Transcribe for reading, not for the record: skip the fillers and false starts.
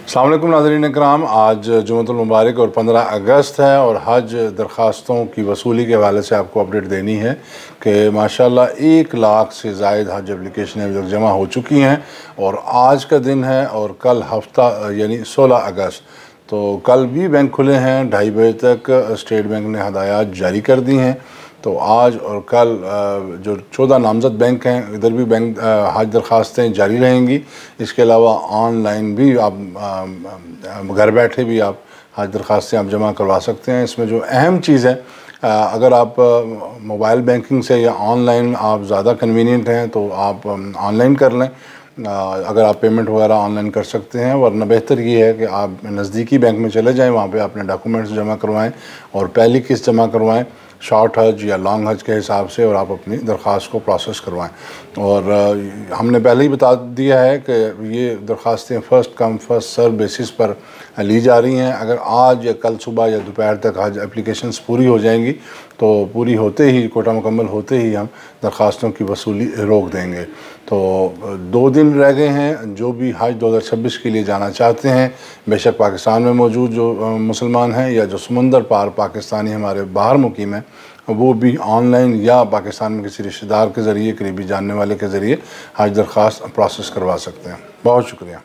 अस्सलाम वालेकुम नाज़रीन इकराम। आज जुम्मतुल मुबारक और 15 अगस्त है और हज दरख्वास्तों की वसूली के हवाले से आपको अपडेट देनी है कि माशाल्लाह 1 लाख से ज़ायद हज एप्लीकेशनें अभी तक जमा हो चुकी हैं और आज का दिन है और कल हफ्ता यानी 16 अगस्त। तो कल भी बैंक खुले हैं 2:30 बजे तक। स्टेट बैंक ने हदायत जारी कर दी हैं। तो आज और कल जो 14 नामज़द बैंक हैं इधर भी बैंक हज दरख्वास्तें जारी रहेंगी। इसके अलावा ऑनलाइन भी आप घर बैठे भी आप हज दरख्वास्तें आप जमा करवा सकते हैं। इसमें जो अहम चीज़ है, अगर आप मोबाइल बैंकिंग से या ऑनलाइन आप ज़्यादा कन्वीनियंट हैं तो आप ऑनलाइन कर लें। अगर आप पेमेंट वगैरह ऑनलाइन कर सकते हैं, वरना बेहतर ये है कि आप नज़दीकी बैंक में चले जाएं, वहाँ पे अपने डॉक्यूमेंट्स जमा करवाएं और पहली किस्त जमा करवाएं शॉर्ट हज या लॉन्ग हज के हिसाब से, और आप अपनी दरख्वास्त को प्रोसेस करवाएं। और हमने पहले ही बता दिया है कि ये दरख्वास्तें फ़र्स्ट कम फ़र्स्ट सर्व बेसिस पर ली जा रही हैं। अगर आज या कल सुबह या दोपहर तक हज एप्लीकेशंस पूरी हो जाएंगी तो पूरी होते ही, कोटा मुकम्मल होते ही हम दरख्वास्तों की वसूली रोक देंगे। तो 2 दिन रह गए हैं। जो भी हज 2026 के लिए जाना चाहते हैं, बेशक पाकिस्तान में मौजूद जो मुसलमान हैं या जो समुंदर पार पाकिस्तानी हमारे बाहर मुकीम हैं, वो भी ऑनलाइन या पाकिस्तान में किसी रिश्तेदार के ज़रिए, करीबी जानने वाले के ज़रिए हज दरख्वास्त प्रोसेस करवा सकते हैं। बहुत शुक्रिया।